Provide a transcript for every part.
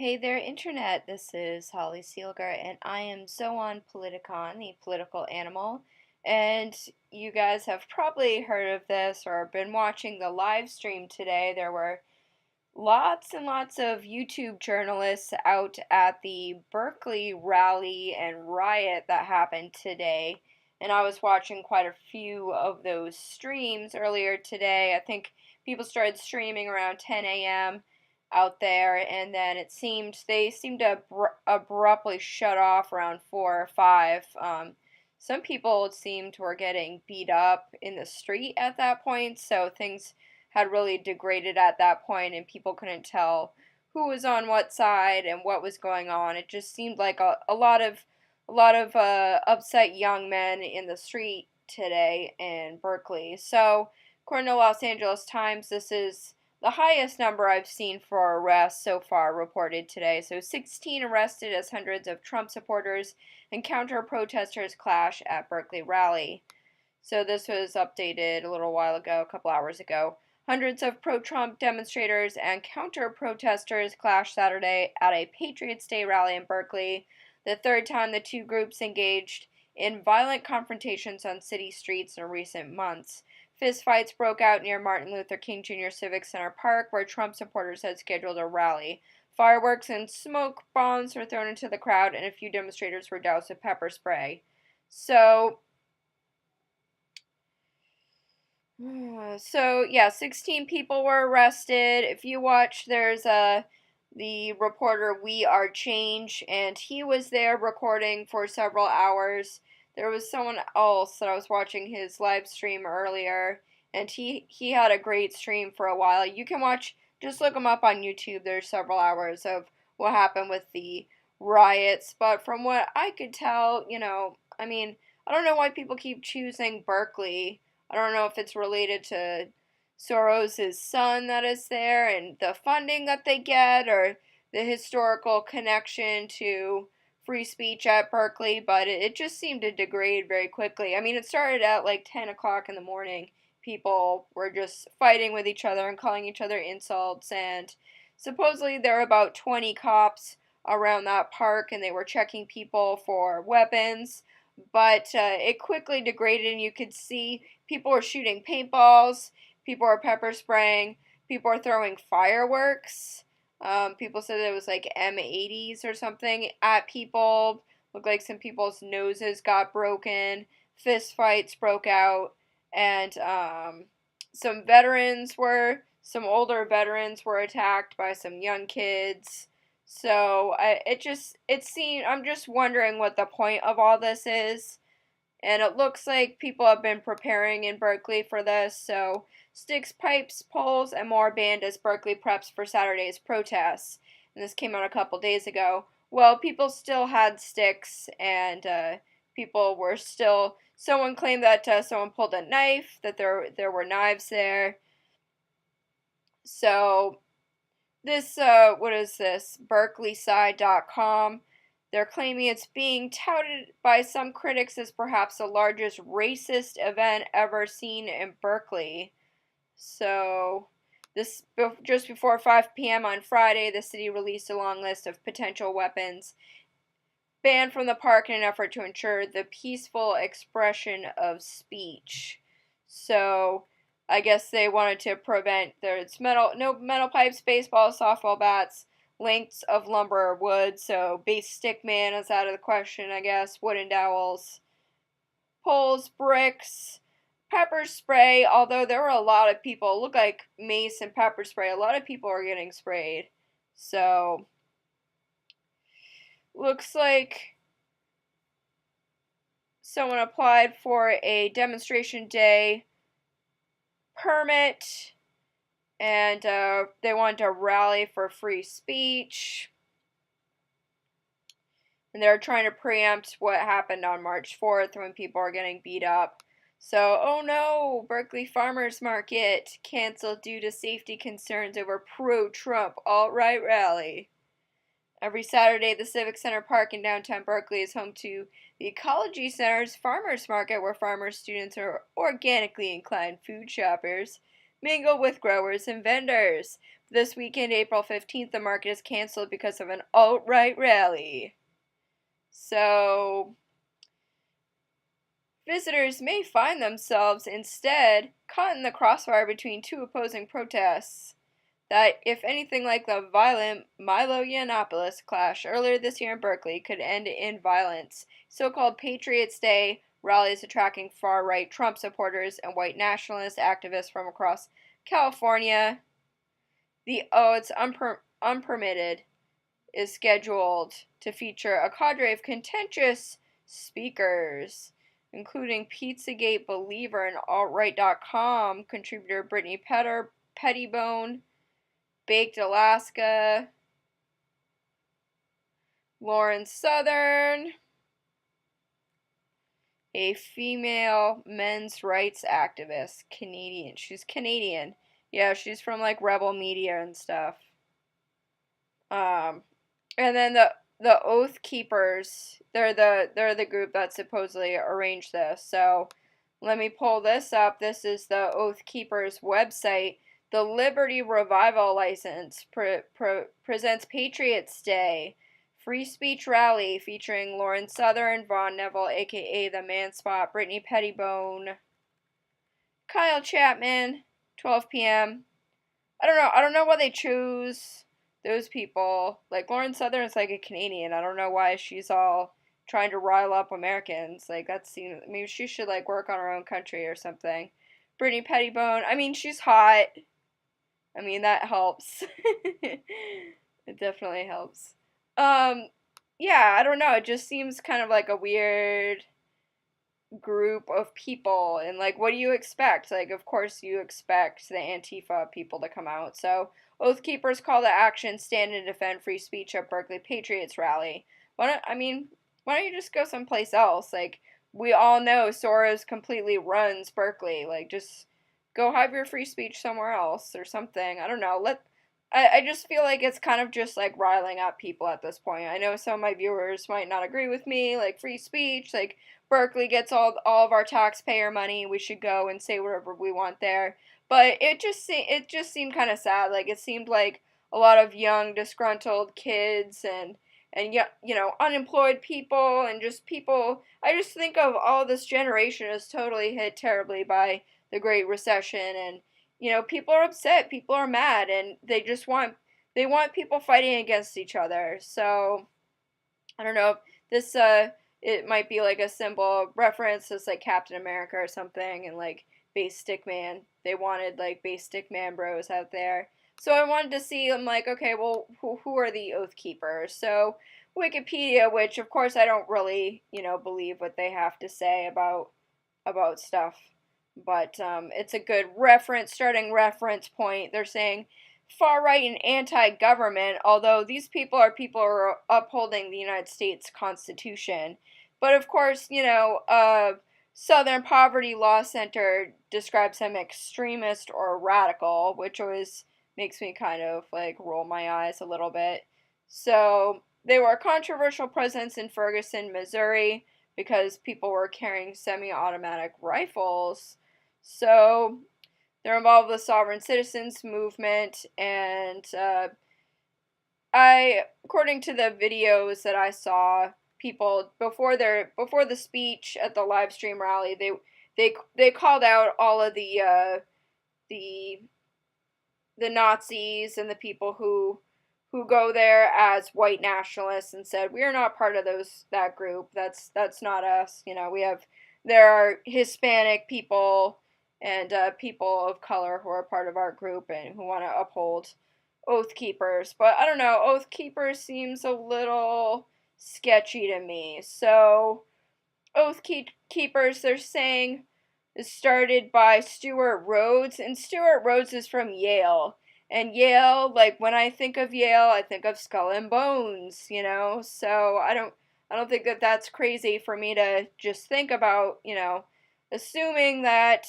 Hey there, Internet. This is Holly Seelger, and I am so on Politicon, the political animal. And you guys have probably heard of this or been watching the live stream today. There were lots and lots of YouTube journalists out at the Berkeley rally and riot that happened today. And I was watching quite a few of those streams earlier today. I think people started streaming around 10 a.m. out there, and then they seemed to abruptly shut off around 4 or 5. Some people, it seemed, were getting beat up in the street at that point, so things had really degraded at that point, and people couldn't tell who was on what side and what was going on. It just seemed like a lot of upset young men in the street today in Berkeley. So, according to Los Angeles Times, this is the highest number I've seen for arrests so far reported today. So 16 arrested as hundreds of Trump supporters and counter-protesters clash at Berkeley rally. So this was updated a little while ago, a couple hours ago. Hundreds of pro-Trump demonstrators and counter-protesters clashed Saturday at a Patriots Day rally in Berkeley, the third time the two groups engaged in violent confrontations on city streets in recent months. Fistfights broke out near Martin Luther King Jr. Civic Center Park, where Trump supporters had scheduled a rally. Fireworks and smoke bombs were thrown into the crowd, and a few demonstrators were doused with pepper spray. So yeah, 16 people were arrested. If you watch, there's the reporter We Are Change, and he was there recording for several hours. There was someone else that I was watching his live stream earlier, and he had a great stream for a while. You can watch, just look him up on YouTube. There's several hours of what happened with the riots, but from what I could tell, I mean, I don't know why people keep choosing Berkeley. I don't know if it's related to Soros' son that is there and the funding that they get, or the historical connection to free speech at Berkeley, but it just seemed to degrade very quickly. I mean, it started at like 10 o'clock in the morning. People were just fighting with each other and calling each other insults, and supposedly there were about 20 cops around that park, and they were checking people for weapons, but it quickly degraded, and you could see people were shooting paintballs, people were pepper spraying, people were throwing fireworks. People said it was like M80s or something at people. Looked like some people's noses got broken. Fist fights broke out, and some older veterans were attacked by some young kids. So I'm just wondering what the point of all this is. And it looks like people have been preparing in Berkeley for this, so sticks, pipes, poles, and more banned as Berkeley preps for Saturday's protests. And this came out a couple days ago. Well, people still had sticks, and people were still. Someone claimed that someone pulled a knife, that there were knives there. So this, what is this? BerkeleySide.com. They're claiming it's being touted by some critics as perhaps the largest racist event ever seen in Berkeley. So, just before 5 p.m. on Friday, the city released a long list of potential weapons banned from the park in an effort to ensure the peaceful expression of speech. So, I guess they wanted to prevent no metal pipes, baseball, softball bats, lengths of lumber or wood, so base stick man is out of the question, I guess. Wooden dowels, poles, bricks, pepper spray, although there were a lot of people, look like mace and pepper spray, a lot of people are getting sprayed. So, looks like someone applied for a demonstration day permit, and they wanted to rally for free speech. And they're trying to preempt what happened on March 4th when people are getting beat up. So, oh no, Berkeley Farmers Market canceled due to safety concerns over pro-Trump alt-right rally. Every Saturday, the Civic Center Park in downtown Berkeley is home to the Ecology Center's Farmers Market, where farmers, students, or organically inclined food shoppers mingle with growers and vendors. This weekend, April 15th, the market is canceled because of an alt-right rally. So, visitors may find themselves instead caught in the crossfire between two opposing protests that, if anything like the violent Milo-Yiannopoulos clash earlier this year in Berkeley, could end in violence. So-called Patriots Day rallies attracting far-right Trump supporters and white nationalist activists from across California. It's unpermitted is scheduled to feature a cadre of contentious speakers, including Pizzagate believer and AltRight.com contributor Brittany Pettibone, Baked Alaska, Lauren Southern, a female men's rights activist, Canadian. She's Canadian. Yeah, she's from like Rebel Media and stuff. And then the Oath Keepers, they're the group that supposedly arranged this. So let me pull this up. This is the Oath Keepers website. The Liberty Revival License presents Patriots Day free speech rally featuring Lauren Southern, Vaughn Neville, aka the Man Spot, Brittany Pettibone, Kyle Chapman, 12 p.m. I don't know why they choose those people. Like, Lauren Southern is like a Canadian. I don't know why she's all trying to rile up Americans. Like, that seems, maybe she should like work on her own country or something. Brittany Pettibone, I mean, she's hot. I mean, that helps. It definitely helps. Yeah, I don't know. It just seems kind of like a weird group of people, and like, what do you expect? Like, of course you expect the Antifa people to come out. So, Oath Keepers call to action, stand and defend free speech at Berkeley Patriots rally. Why don't you just go someplace else? Like, we all know Soros completely runs Berkeley. Like, just go have your free speech somewhere else or something. I don't know. I just feel like it's kind of just like riling up people at this point. I know some of my viewers might not agree with me, like free speech, like Berkeley gets all of our taxpayer money, we should go and say whatever we want there. But it just seemed kind of sad. Like, it seemed like a lot of young disgruntled kids and you know, unemployed people and just people. I just think of all this generation is totally hit terribly by the Great Recession, and you know, people are upset, people are mad, and they want people fighting against each other. So I don't know if this it might be like a symbol reference to like Captain America or something, and like Base Stick Man. They wanted like Base Stick Man bros out there. So I wanted to see, I'm like, okay, well, who are the Oath Keepers? So Wikipedia, which of course I don't really, you know, believe what they have to say about stuff, but it's a good starting reference point. They're saying far right and anti-government, although these people who are upholding the United States Constitution. But of course, you know, Southern Poverty Law Center describes him extremist or radical, which always makes me kind of like roll my eyes a little bit. So they were a controversial presence in Ferguson, Missouri, because people were carrying semi-automatic rifles. So they're involved with the Sovereign Citizens movement, and according to the videos that I saw, people before the speech at the live stream rally, they called out all of the Nazis and the people who go there as white nationalists, and said, we are not part of that group. That's not us. You know, there are Hispanic people and people of color who are part of our group and who want to uphold Oath Keepers. But I don't know, Oath Keepers seems a little sketchy to me. So Oath Keepers, they're saying, is started by Stuart Rhodes, and Stuart Rhodes is from Yale. And Yale, like, when I think of Yale, I think of Skull and Bones, you know? So I don't think that that's crazy for me to just think about, you know, assuming that,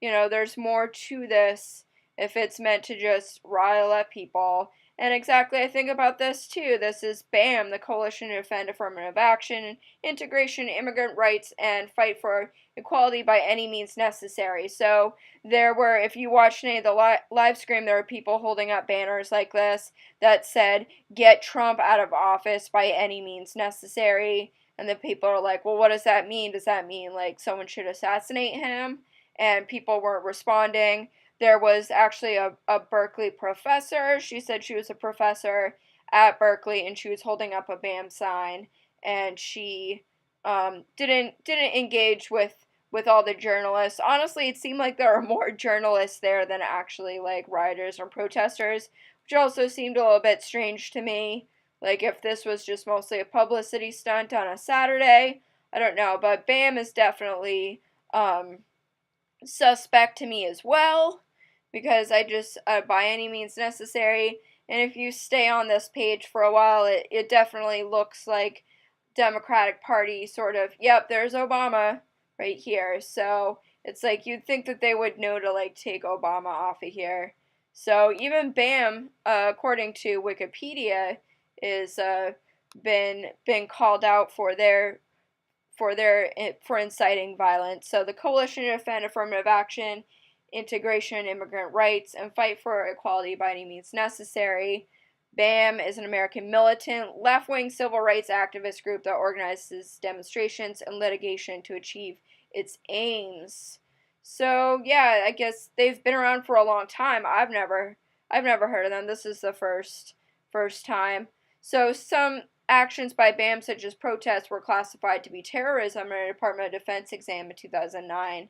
you know, there's more to this if it's meant to just rile up people. And exactly, I think about this too. This is BAM, the Coalition to Defend Affirmative Action, Integration, Immigrant Rights, and Fight for Equality by Any Means Necessary. So there were, if you watched any of the live stream, there were people holding up banners like this that said, "Get Trump out of office by any means necessary." And the people are like, well, what does that mean? Does that mean like someone should assassinate him? And people weren't responding. There was actually a Berkeley professor. She said she was a professor at Berkeley and she was holding up a BAM sign, and she didn't engage with all the journalists. Honestly, it seemed like there were more journalists there than actually like rioters or protesters, which also seemed a little bit strange to me. Like if this was just mostly a publicity stunt on a Saturday, I don't know. But BAM is definitely suspect to me as well, because I just, by any means necessary, and if you stay on this page for a while, it definitely looks like Democratic Party sort of, yep, there's Obama right here. So it's like you'd think that they would know to like take Obama off of here. So even BAM, according to Wikipedia, is been called out for for inciting violence. So the Coalition to Defend Affirmative Action, Integration, Immigrant Rights, and Fight for Equality by Any Means Necessary. BAM is an American militant, left-wing civil rights activist group that organizes demonstrations and litigation to achieve its aims. So yeah, I guess they've been around for a long time. I've never heard of them. This is the first time. So some actions by BAM, such as protests, were classified to be terrorism in a Department of Defense exam in 2009.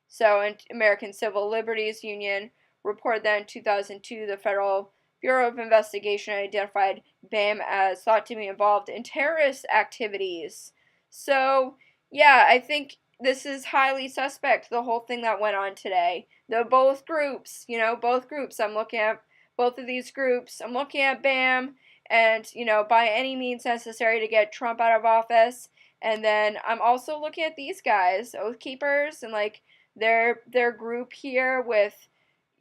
So, an American Civil Liberties Union reported that in 2002, the Federal Bureau of Investigation identified BAM as thought to be involved in terrorist activities. So, yeah, I think this is highly suspect, the whole thing that went on today. Both groups, both groups. I'm looking at both of these groups. I'm looking at BAM and, by any means necessary to get Trump out of office. And then I'm also looking at these guys, OathKeepers, and like their group here with,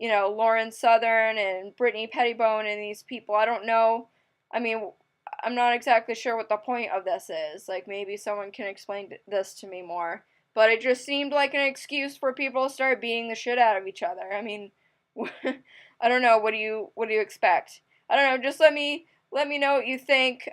Lauren Southern and Brittany Pettibone and these people. I don't know. I mean, I'm not exactly sure what the point of this is. Like maybe someone can explain this to me more. But it just seemed like an excuse for people to start beating the shit out of each other. I mean, I don't know. What do you expect? I don't know. Just let me know what you think.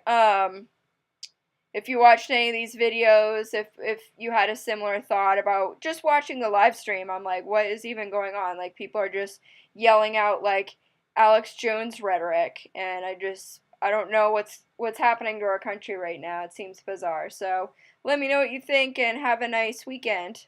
If you watched any of these videos, if you had a similar thought about just watching the live stream, I'm like, what is even going on? Like, people are just yelling out, like, Alex Jones rhetoric, and I don't know what's happening to our country right now. It seems bizarre. So, let me know what you think, and have a nice weekend.